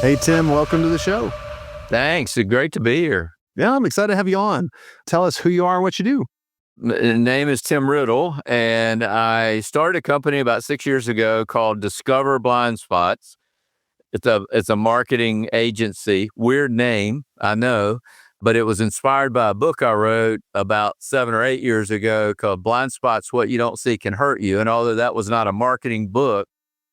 Hey, Tim, welcome to the show. Thanks. It's great to be here. Yeah, I'm excited to have you on. Tell us who you are and what you do. The name is Tim Riddle, and I started a company about 6 years ago called Discover Blind Spots. It's a marketing agency. Weird name, I know, but it was inspired by a book I wrote about 7 or 8 years ago called Blind Spots: What You Don't See Can Hurt You. And although that was not a marketing book,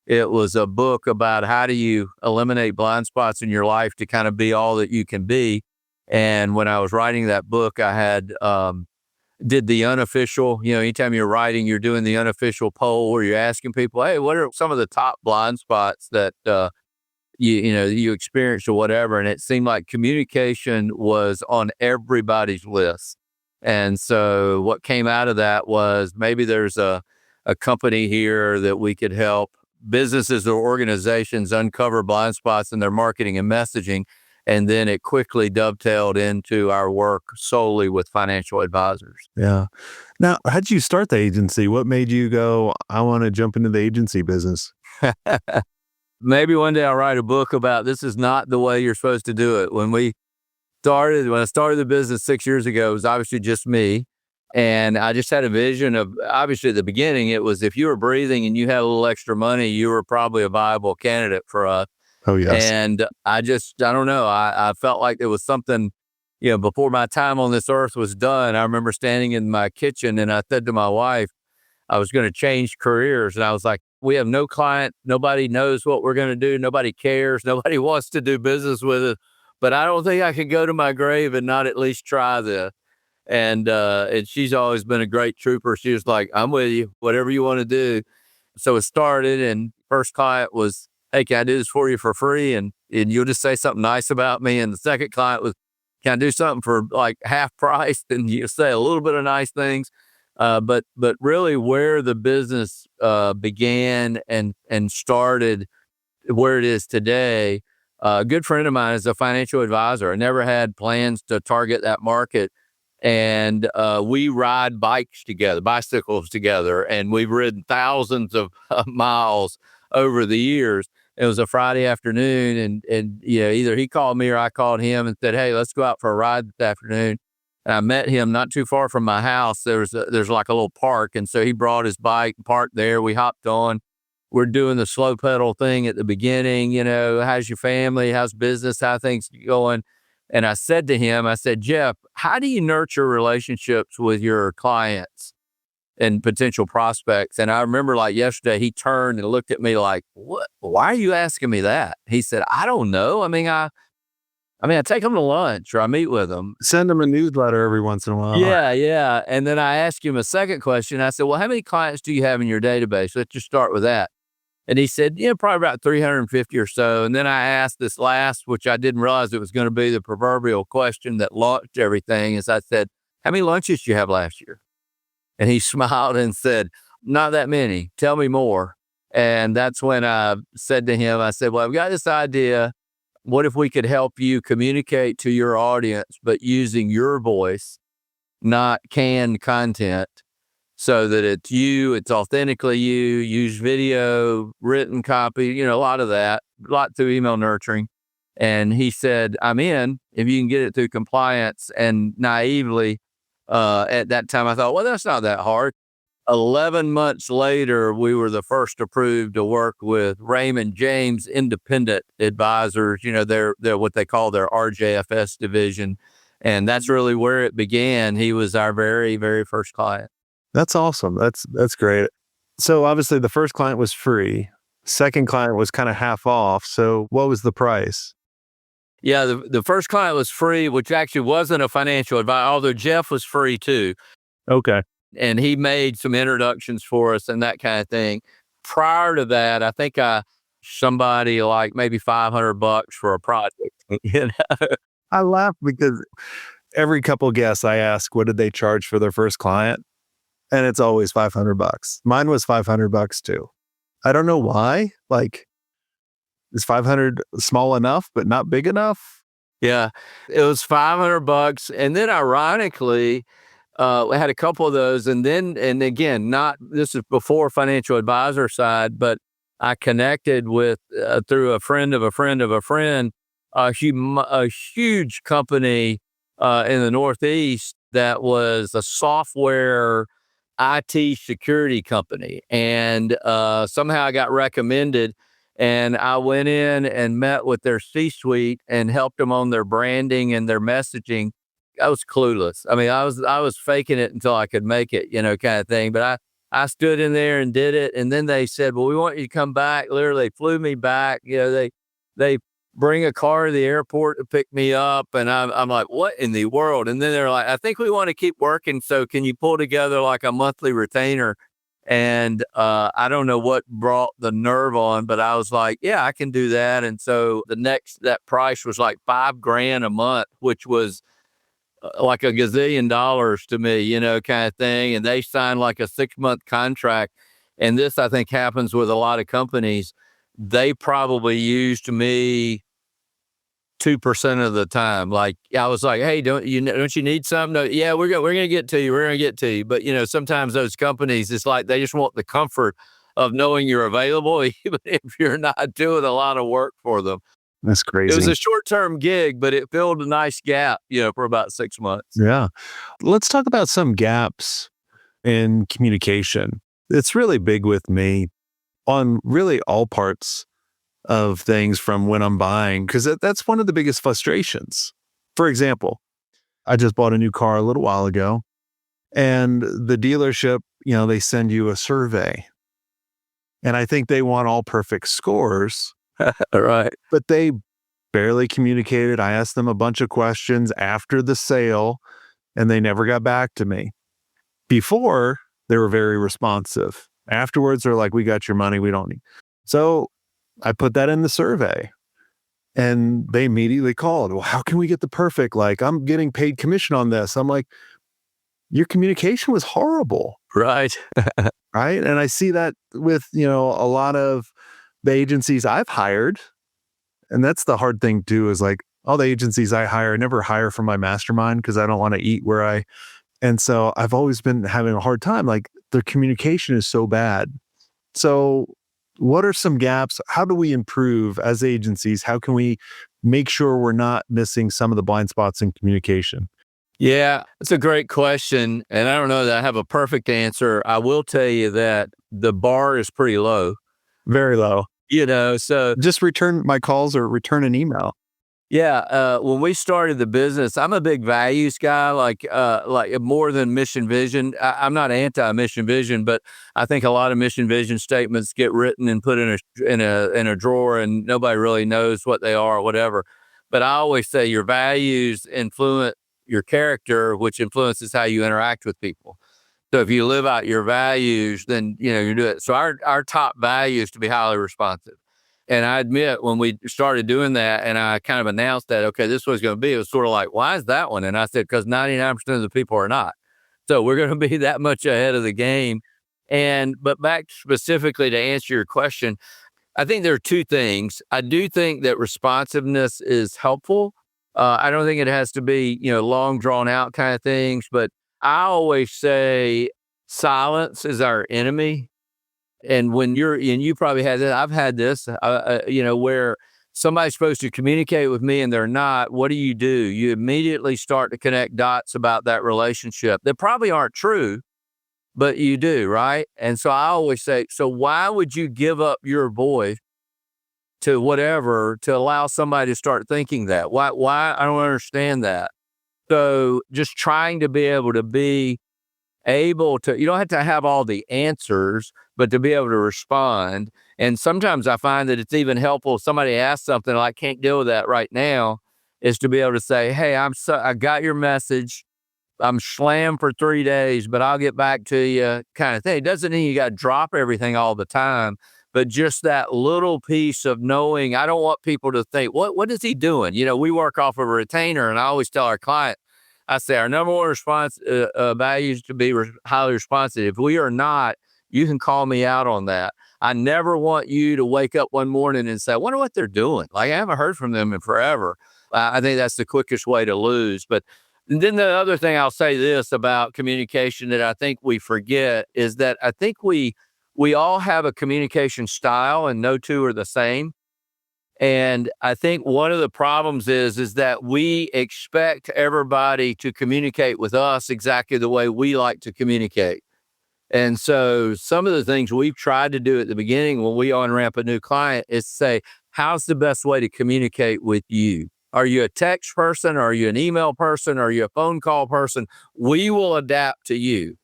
it was a book about how do you eliminate blind spots in your life to kind of be all that you can be. And when I was writing that book, I had did the unofficial, anytime you're writing, you're doing the unofficial poll where you're asking people, hey, what are some of the top blind spots that you experienced or whatever? And it seemed like communication was on everybody's list. And so what came out of that was maybe there's a company here that we could help businesses or organizations uncover blind spots in their marketing and messaging. And then it quickly dovetailed into our work solely with financial advisors. Yeah. Now, how did you start the agency? What made you go, I want to jump into the agency business? Maybe one day I'll write a book about this is not the way you're supposed to do it. When I started the business 6 years ago, it was obviously just me. And I just had a vision of, obviously at the beginning, it was if you were breathing and you had a little extra money, you were probably a viable candidate for us. Oh, yes. And I don't know. I felt like there was something, before my time on this earth was done. I remember standing in my kitchen and I said to my wife, I was going to change careers. And I was like, we have no client. Nobody knows what we're going to do. Nobody cares. Nobody wants to do business with us. But I don't think I can go to my grave and not at least try this. And she's always been a great trooper. She was like, I'm with you, whatever you want to do. So it started, and first client was, hey, can I do this for you for free? And you'll just say something nice about me. And the second client was, can I do something for like half price? And you say a little bit of nice things. But really where the business began and started where it is today, a good friend of mine is a financial advisor. I never had plans to target that market. And we ride bicycles together, and we've ridden thousands of miles over the years. It was a Friday afternoon, and either he called me or I called him and said, hey, let's go out for a ride this afternoon. And I met him not too far from my house. There's like a little park, and so he brought his bike, parked there. We hopped on. We're doing the slow pedal thing at the beginning. How's your family? How's business? How things going? And I said to him, Jeff, how do you nurture relationships with your clients and potential prospects? And I remember like yesterday, he turned and looked at me like, what? Why are you asking me that? He said, I don't know. I take them to lunch or I meet with them. Send them a newsletter every once in a while. Yeah. And then I asked him a second question. I said, well, how many clients do you have in your database? Let's just start with that. And he said, probably about 350 or so. And then I asked this last, which I didn't realize it was going to be the proverbial question that launched everything, is I said, how many lunches did you have last year? And he smiled and said, not that many. Tell me more. And that's when I said to him, I said, well, I've got this idea. What if we could help you communicate to your audience, but using your voice, not canned content? So that it's authentically you, use video, written copy, a lot of that, a lot through email nurturing. And he said, I'm in if you can get it through compliance. And naively, at that time, I thought, well, that's not that hard. 11 months later, we were the first approved to work with Raymond James Independent Advisors. They're what they call their RJFS division. And that's really where it began. He was our very, very first client. That's awesome. That's great. So obviously the first client was free. Second client was kind of half off. So what was the price? Yeah, the first client was free, which actually wasn't a financial advisor, although Jeff was free too. Okay. And he made some introductions for us and that kind of thing. Prior to that, I think somebody like maybe $500 for a project. I laugh because every couple of guests I ask, what did they charge for their first client? And it's always $500. Mine was $500 too. I don't know why. Like, is 500 small enough, but not big enough? Yeah, it was $500. And then ironically, we had a couple of those. And again, this is before financial advisor side, but I connected with through a friend of a friend of a friend, a huge company in the Northeast that was a software IT security company. And somehow I got recommended, and I went in and met with their C-suite and helped them on their branding and their messaging. I was clueless. I mean, I was faking it until I could make it, kind of thing. But I stood in there and did it, and then they said, "Well, we want you to come back." Literally, they flew me back. They bring a car to the airport to pick me up, and I'm like, "What in the world?" And then they're like, "I think we want to keep working, so can you pull together like a monthly retainer?" And I don't know what brought the nerve on, but I was like, "Yeah, I can do that." And so that price was like $5,000 a month, which was like a gazillion dollars to me, kind of thing. And they signed like a 6-month contract. And this, I think, happens with a lot of companies. They probably used me 2% of the time. Like I was like, "Hey, don't you need something?" No, yeah, we're gonna get to you. We're gonna get to you. But sometimes those companies, it's like they just want the comfort of knowing you're available, even if you're not doing a lot of work for them. That's It was crazy. a short-term gig, but it filled a nice gap, for about 6 months. Yeah. Let's talk about some gaps in communication. It's really big with me on really all parts of things from when I'm buying, because that's one of the biggest frustrations. For example, I just bought a new car a little while ago, and the dealership, they send you a survey. And I think they want all perfect scores, All right. but they barely communicated. I asked them a bunch of questions after the sale, and they never got back to me. Before, they were very responsive. Afterwards, they're like, "We got your money. We don't need." So I put that in the survey, and they immediately called. "Well, how can we get the perfect? Like, I'm getting paid commission on this." I'm like, "Your communication was horrible." Right. Right. And I see that with, a lot of the agencies I've hired. And that's the hard thing too, is like all the agencies I hire, I never hire from my mastermind because I don't want to eat and so I've always been having a hard time. Like their communication is so bad. So what are some gaps? How do we improve as agencies? How can we make sure we're not missing some of the blind spots in communication? Yeah, it's a great question. And I don't know that I have a perfect answer. I will tell you that the bar is pretty low, Very low. so Just return my calls or return an email. yeah, when we started the business, I'm a big values guy, like more than mission vision. I'm not anti mission vision, but I think a lot of mission vision statements get written and put in a drawer, and nobody really knows what they are or whatever. But I always say your values influence your character, which influences how you interact with people. So if you live out your values, then you do it. So our top value is to be highly responsive. And I admit when we started doing that and I kind of announced that, okay, this was going to be, it was sort of like, why is that one? And I said, because 99% of the people are not. So we're going to be that much ahead of the game. But back specifically to answer your question, I think there are two things. I do think that responsiveness is helpful. I don't think it has to be, long drawn out kind of things, but I always say silence is our enemy. And when you probably had that, I've had this, where somebody's supposed to communicate with me and they're not. What do? You immediately start to connect dots about that relationship that probably aren't true, but you do, right? And so I always say, so why would you give up your voice to whatever to allow somebody to start thinking that? Why? I don't understand that. So just trying to be able to be able to, you don't have to have all the answers, but to be able to respond. And sometimes I find that it's even helpful if somebody asks something, I can't deal with that right now, is to be able to say, "Hey, I got your message. I'm slammed for 3 days, but I'll get back to you," kind of thing. It doesn't mean you got to drop everything all the time, but just that little piece of knowing. I don't want people to think, what is he doing? We work off of a retainer, and I always tell our client, I say our number one response value is to be highly responsive. If we are not, you can call me out on that. I never want you to wake up one morning and say, "I wonder what they're doing." Like I haven't heard from them in forever. I think that's the quickest way to lose. But then the other thing I'll say this about communication that I think we forget is that I think we we all have a communication style and no two are the same. And I think one of the problems is that we expect everybody to communicate with us exactly the way we like to communicate. And so some of the things we've tried to do at the beginning when we on-ramp a new client is say, how's the best way to communicate with you? Are you a text person? Are you an email person? Are you a phone call person? We will adapt to you.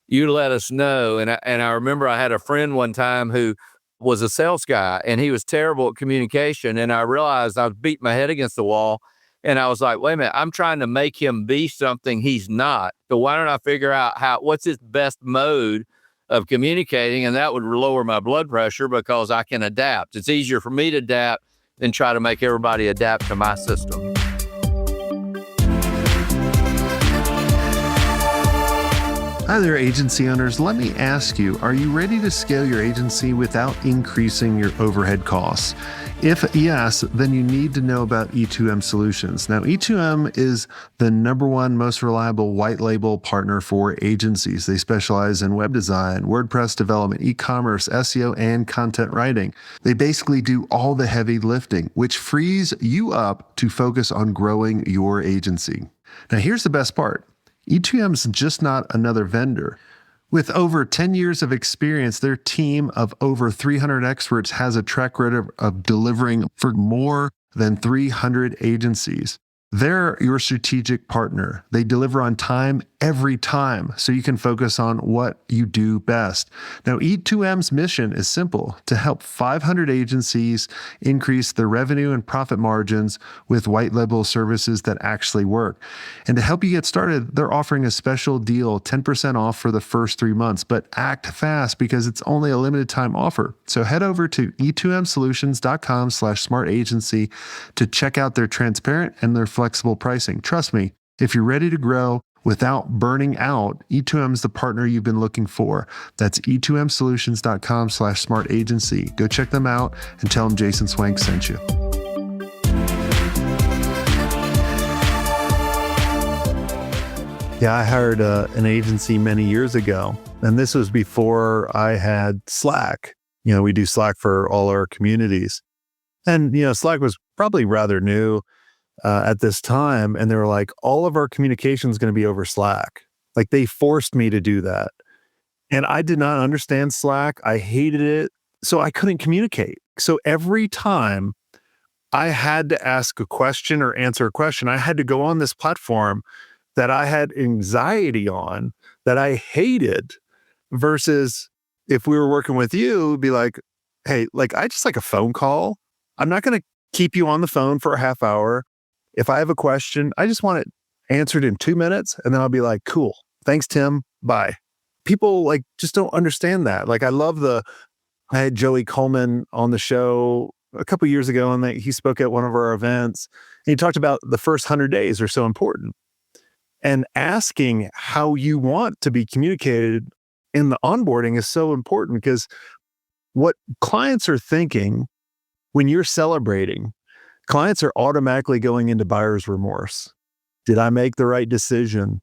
You let us know. And I remember I had a friend one time who was a sales guy and he was terrible at communication. And I realized I was beating my head against the wall. And I was like, wait a minute, I'm trying to make him be something he's not. So why don't I figure out what's his best mode of communicating? And that would lower my blood pressure because I can adapt. It's easier for me to adapt than try to make everybody adapt to my system. Hi there, agency owners. Let me ask you, are you ready to scale your agency without increasing your overhead costs? If yes, then you need to know about E2M Solutions. Now, E2M is the #1 most reliable white label partner for agencies. They specialize in web design, WordPress development, e-commerce, SEO, and content writing. They basically do all the heavy lifting, which frees you up to focus on growing your agency. Now, here's the best part. E2M's just not another vendor. With over 10 years of experience, their team of over 300 experts has a track record of delivering for more than 300 agencies. They're your strategic partner. They deliver on time every time, so you can focus on what you do best. Now, E2M's mission is simple: to help 500 agencies increase their revenue and profit margins with white label services that actually work. And to help you get started, they're offering a special deal, 10% off for the first 3 months, but act fast because it's only a limited time offer. So head over to e2msolutions.com/smartagency to check out their transparent and their flexible pricing. Trust me, if you're ready to grow without burning out, E2M's the partner you've been looking for. That's e2msolutions.com/smartagency. Go check them out and tell them Jason Swank sent you. Yeah, I hired an agency many years ago, and this was before I had Slack. We do Slack for all our communities. And, Slack was probably rather new at this time. And they were like, all of our communication is going to be over Slack. Like, they forced me to do that. And I did not understand Slack. I hated it. So I couldn't communicate. So every time I had to ask a question or answer a question, I had to go on this platform that I had anxiety on, that I hated, versus if we were working with you, it'd be like, hey, I just like a phone call. I'm not going to keep you on the phone for a half hour. If I have a question, I just want it answered in 2 minutes. And then I'll be like, cool. Thanks, Tim. Bye. People just don't understand that. I had Joey Coleman on the show a couple years ago, and he spoke at one of our events. And he talked about the first 100 days are so important. And asking how you want to be communicated in the onboarding is so important, because what clients are thinking when you're celebrating, clients are automatically going into buyer's remorse. Did I make the right decision?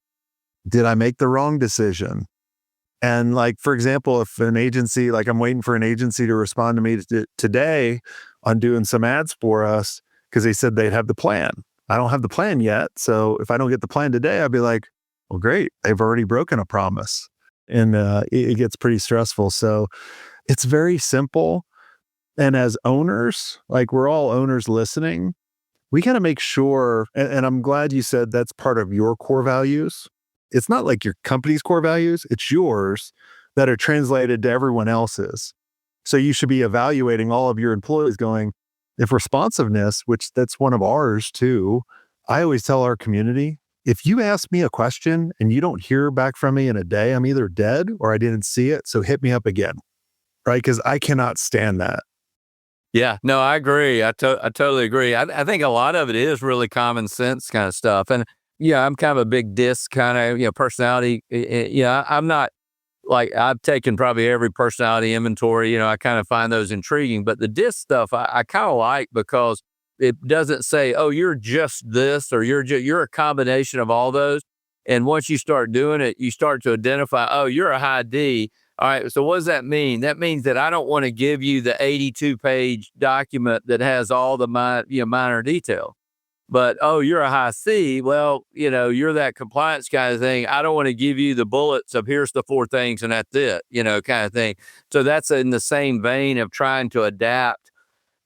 Did I make the wrong decision? And for example, if an agency, I'm waiting for an agency to respond to me today on doing some ads for us because they said they'd have the plan. I don't have the plan yet. So if I don't get the plan today, I'd be like, well, great. They've already broken a promise. And it gets pretty stressful. So it's very simple. And as owners, we're all owners listening, we got to make sure, and I'm glad you said that's part of your core values. It's not like your company's core values, it's yours that are translated to everyone else's. So you should be evaluating all of your employees going, if responsiveness, which that's one of ours too, I always tell our community, if you ask me a question and you don't hear back from me in a day, I'm either dead or I didn't see it. So hit me up again, right? Because I cannot stand that. Yeah, no, I agree. I totally agree. I think a lot of it is really common sense kind of stuff. And I'm kind of a big disc kind of, personality. I'm not I've taken probably every personality inventory, I kind of find those intriguing, but the disc stuff I kind of like because it doesn't say, oh, you're just this, or you're a combination of all those. And once you start doing it, you start to identify, oh, you're a high D. All right. So what does that mean? That means that I don't want to give you the 82-page document that has all the minor detail. But, oh, you're a high C. Well, you're that compliance kind of thing. I don't want to give you the bullets of here's the 4 things and that's it, kind of thing. So that's in the same vein of trying to adapt,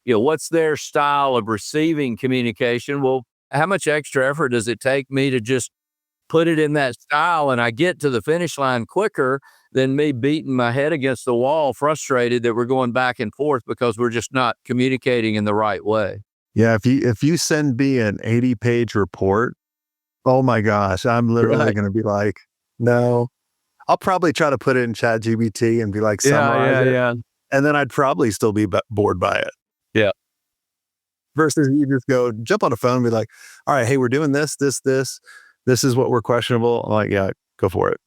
what's their style of receiving communication? Well, how much extra effort does it take me to just put it in that style and I get to the finish line quicker than me beating my head against the wall, frustrated that we're going back and forth because we're just not communicating in the right way. Yeah, if you send me an 80-page report, oh my gosh, I'm literally going to be like, no. I'll probably try to put it in ChatGPT and be like, summarize it. Yeah. And then I'd probably still be bored by it. Yeah. Versus you just go jump on a phone and be like, all right, hey, we're doing this. This is what we're questionable. I'm like, yeah, go for it.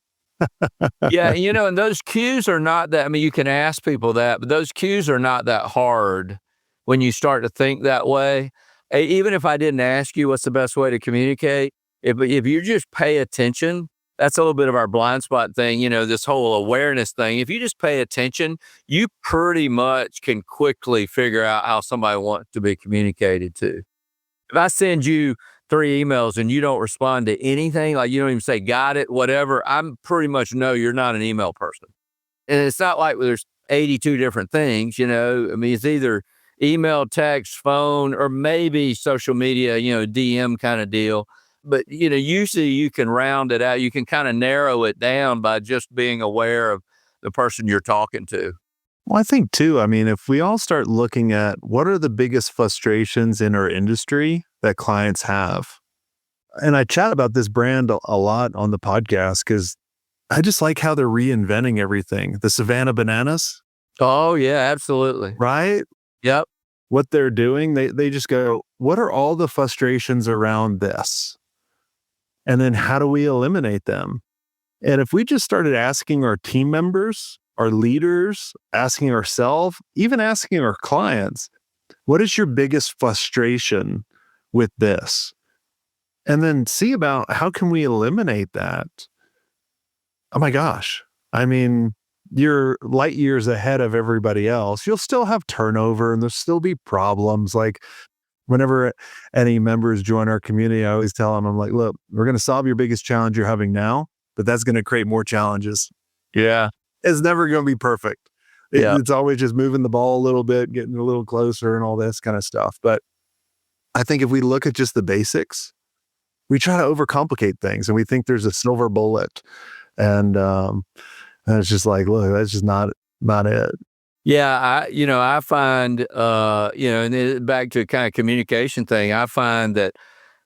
Yeah, and those cues are not that, you can ask people that, but those cues are not that hard when you start to think that way. Even if I didn't ask you what's the best way to communicate, if you just pay attention, that's a little bit of our blind spot thing, this whole awareness thing. If you just pay attention, you pretty much can quickly figure out how somebody wants to be communicated to. If I send you 3 emails and you don't respond to anything, like you don't even say, got it, whatever, I'm pretty much know you're not an email person. And it's not like there's 82 different things, it's either email, text, phone, or maybe social media, DM kind of deal. But, usually you can round it out. You can kind of narrow it down by just being aware of the person you're talking to. Well, I think too, if we all start looking at what are the biggest frustrations in our industry that clients have. And I chat about this brand a lot on the podcast because I just like how they're reinventing everything. The Savannah Bananas. Oh, yeah, absolutely. Right? Yep. What they're doing, they just go, what are all the frustrations around this? And then how do we eliminate them? And if we just started asking our team members, our leaders, asking ourselves, even asking our clients, what is your biggest frustration with this? And then see about how can we eliminate that? Oh my gosh. You're light years ahead of everybody else. You'll still have turnover and there'll still be problems. Like whenever any members join our community, I always tell them, I'm like, look, we're going to solve your biggest challenge you're having now, but that's going to create more challenges. Yeah. It's never going to be perfect. Yeah. It's always just moving the ball a little bit, getting a little closer and all this kind of stuff. But I think if we look at just the basics, we try to overcomplicate things and we think there's a silver bullet. And it's just like, look, that's just not it. Yeah, I find, and then back to kind of communication thing, I find that,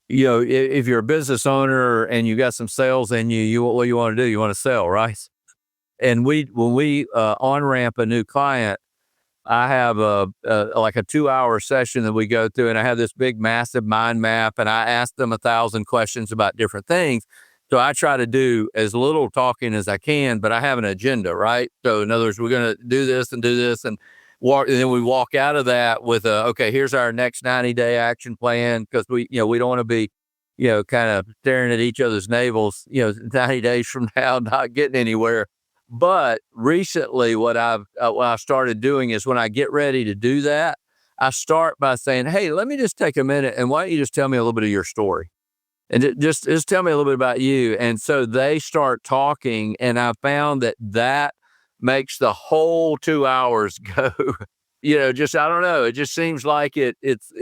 if you're a business owner and you got some sales in you what you want to do, you want to sell, right? And when we on-ramp a new client, I have like a 2-hour session that we go through, and I have this big, massive mind map, and I ask them 1,000 questions about different things. So I try to do as little talking as I can, but I have an agenda, right? So in other words, we're going to do this, and then we walk out of that with okay, here's our next 90-day action plan, because we don't want to be, kind of staring at each other's navels, 90 days from now, not getting anywhere. But recently, what I've started doing is when I get ready to do that, I start by saying, hey, let me just take a minute, and why don't you just tell me a little bit of your story? And just tell me a little bit about you. And so they start talking, and I found that makes the whole 2 hours go, I don't know. It just seems like it's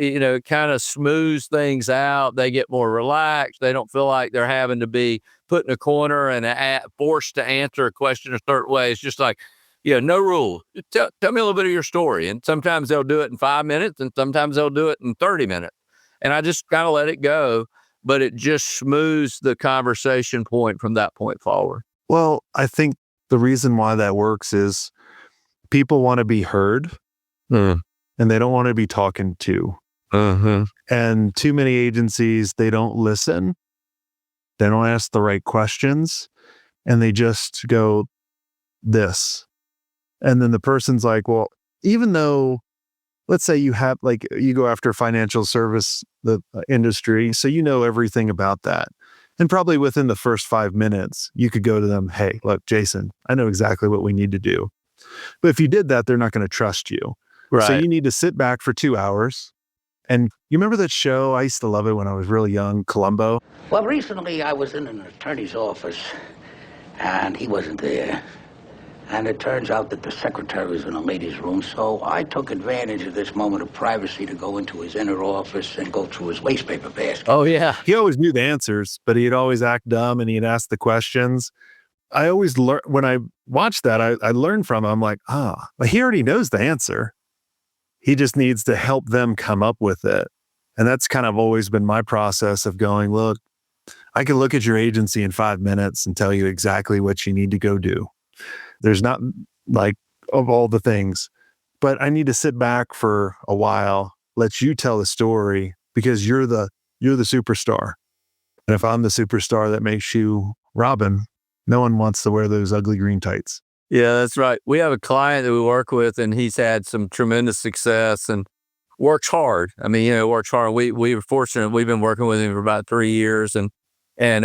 kind of smooths things out. They get more relaxed. They don't feel like they're having to be put in a corner and forced to answer a question a certain way. It's just like, no rule. Tell me a little bit of your story. And sometimes they'll do it in 5 minutes, and sometimes they'll do it in 30 minutes. And I just kind of let it go. But it just smooths the conversation point from that point forward. Well, I think the reason why that works is people want to be heard and they don't want to be talking to. And too many agencies, they don't listen. They don't ask the right questions, and they just go this. And then the person's like, well, even though, let's say you have, you go after financial service, the industry, so you know everything about that. And probably within the first 5 minutes, you could go to them, hey, look, Jason, I know exactly what we need to do. But if you did that, they're not going to trust you. So Right. you need to sit back for 2 hours. And you remember that show? I used to love it when I was really young, Columbo. Well, recently I was in an attorney's office, and he wasn't there. And it turns out that the secretary was in a ladies' room, so I took advantage of this moment of privacy to go into his inner office and go through his wastepaper basket. Oh, yeah. He always knew the answers, but he'd always act dumb and he'd ask the questions. I always learn when I watched that, I learned from him. I'm like, but he already knows the answer. He just needs to help them come up with it. And that's kind of always been my process of going, look, I can look at your agency in 5 minutes and tell you exactly what you need to go do. There's not like of all the things, but I need to sit back for a while, let you tell the story because you're the superstar. And if I'm the superstar that makes you Robin, no one wants to wear those ugly green tights. Yeah, that's right. We have a client that we work with, and he's had some tremendous success and works hard. I mean, works hard. We were fortunate. We've been working with him for about 3 years, and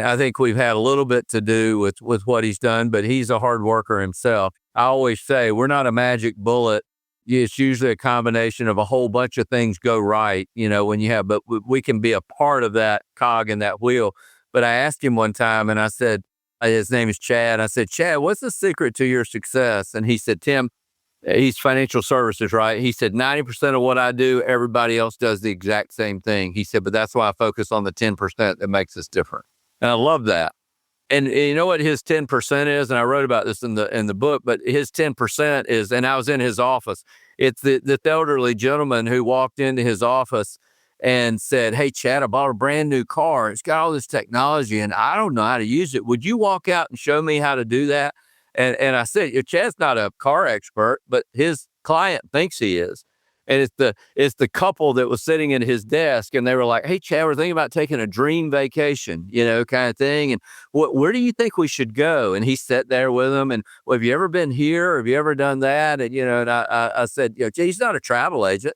I think we've had a little bit to do with what he's done, but he's a hard worker himself. I always say we're not a magic bullet. It's usually a combination of a whole bunch of things go right, but we can be a part of that cog in that wheel. But I asked him one time and I said, his name is Chad. I said, Chad, what's the secret to your success? And he said, Tim, he's financial services, right? He said, 90% of what I do, everybody else does the exact same thing. He said, but that's why I focus on the 10% that makes us different. And I love that. And you know what his 10% is? And I wrote about this in the book, but his 10% is, and I was in his office. It's the elderly gentleman who walked into his office and said, hey, Chad, I bought a brand new car. It's got all this technology and I don't know how to use it. Would you walk out and show me how to do that? And I said, Chad's not a car expert, but his client thinks he is. And it's the couple that was sitting at his desk and they were like, hey, Chad, we're thinking about taking a dream vacation, kind of thing. And where do you think we should go? And he sat there with them and, well, have you ever been here? Or have you ever done that? And, and I said, he's not a travel agent,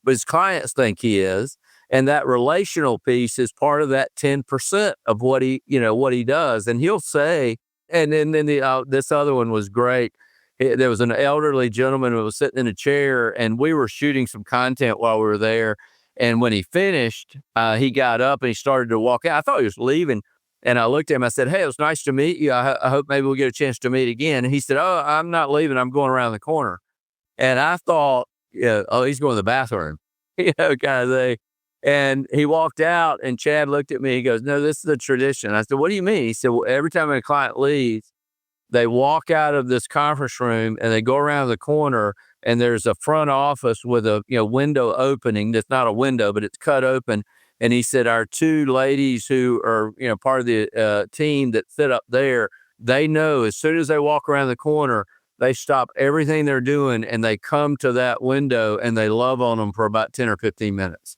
but his clients think he is. And that relational piece is part of that 10% of what he does. And he'll say, and then this other one was great. There was an elderly gentleman who was sitting in a chair and we were shooting some content while we were there. And when he finished, he got up and he started to walk out. I thought he was leaving. And I looked at him. I said, hey, it was nice to meet you. I hope maybe we'll get a chance to meet again. And he said, oh, I'm not leaving. I'm going around the corner. And I thought, he's going to the bathroom, kind of thing. And he walked out and Chad looked at me. He goes, no, this is a tradition. I said, what do you mean? He said, well, every time a client leaves, they walk out of this conference room and they go around the corner and there's a front office with a window opening. That's not a window, but it's cut open. And he said, our two ladies who are part of the team that sit up there, they know as soon as they walk around the corner, they stop everything they're doing and they come to that window and they love on them for about 10 or 15 minutes.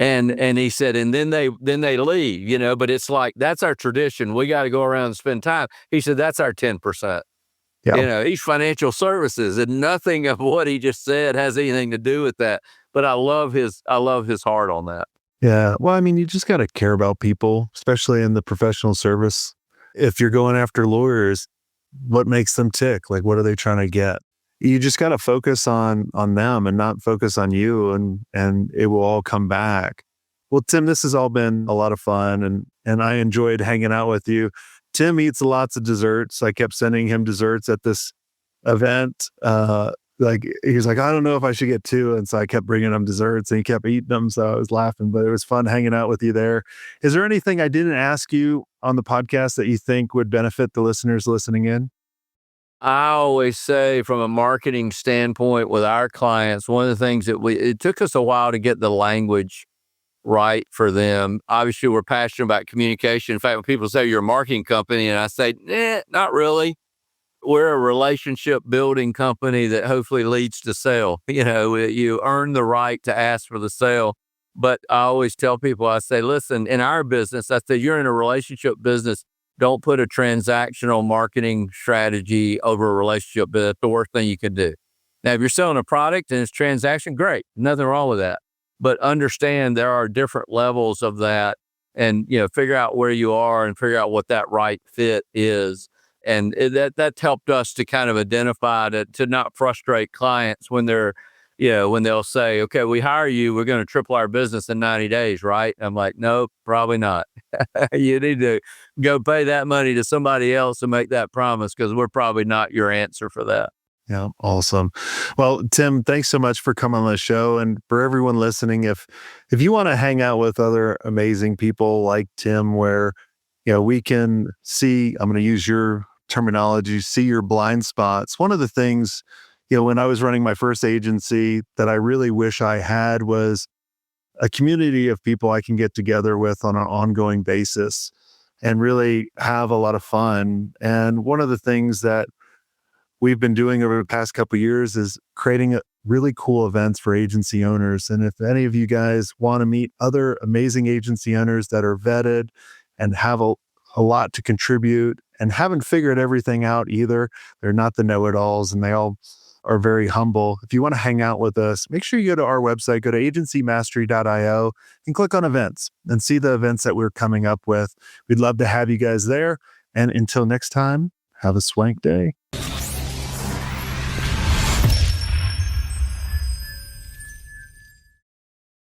And he said, and then they leave, but it's like, that's our tradition. We got to go around and spend time. He said, that's our 10%. Yeah. He's financial services and nothing of what he just said has anything to do with that. But I love his heart on that. Yeah. Well, I mean, you just got to care about people, especially in the professional service. If you're going after lawyers, what makes them tick? Like, what are they trying to get? You just got to focus on them and not focus on you and it will all come back. Well, Tim, this has all been a lot of fun and I enjoyed hanging out with you. Tim eats lots of desserts. I kept sending him desserts at this event. He's like, I don't know if I should get two. And so I kept bringing him desserts and he kept eating them. So I was laughing, but it was fun hanging out with you there. Is there anything I didn't ask you on the podcast that you think would benefit the listeners listening in? I always say from a marketing standpoint with our clients, one of the things that it took us a while to get the language right for them. Obviously, we're passionate about communication. In fact, when people say you're a marketing company, and I say, not really. We're a relationship building company that hopefully leads to sale. You earn the right to ask for the sale. But I always tell people, I say, listen, in our business, I say, you're in a relationship business. Don't put a transactional marketing strategy over a relationship. But that's the worst thing you can do. Now, if you're selling a product and it's transaction, great. Nothing wrong with that. But understand there are different levels of that. and, figure out where you are and figure out what that right fit is. And that helped us to kind of identify to not frustrate clients when they're, when they'll say, okay, we hire you, we're going to triple our business in 90 days, right? I'm like, no, probably not. You need to go pay that money to somebody else and make that promise, because we're probably not your answer for that. Yeah, awesome. Well, Tim, thanks so much for coming on the show. And for everyone listening, if you want to hang out with other amazing people like Tim, where we can see, I'm going to use your terminology, see your blind spots. One of the things, when I was running my first agency that I really wish I had was a community of people I can get together with on an ongoing basis and really have a lot of fun. And one of the things that we've been doing over the past couple of years is creating really cool events for agency owners. And if any of you guys want to meet other amazing agency owners that are vetted and have a lot to contribute and haven't figured everything out either, they're not the know-it-alls and they all are very humble. If you want to hang out with us, make sure you go to our website, go to agencymastery.io and click on events and see the events that we're coming up with. We'd love to have you guys there. And until next time, have a swank day.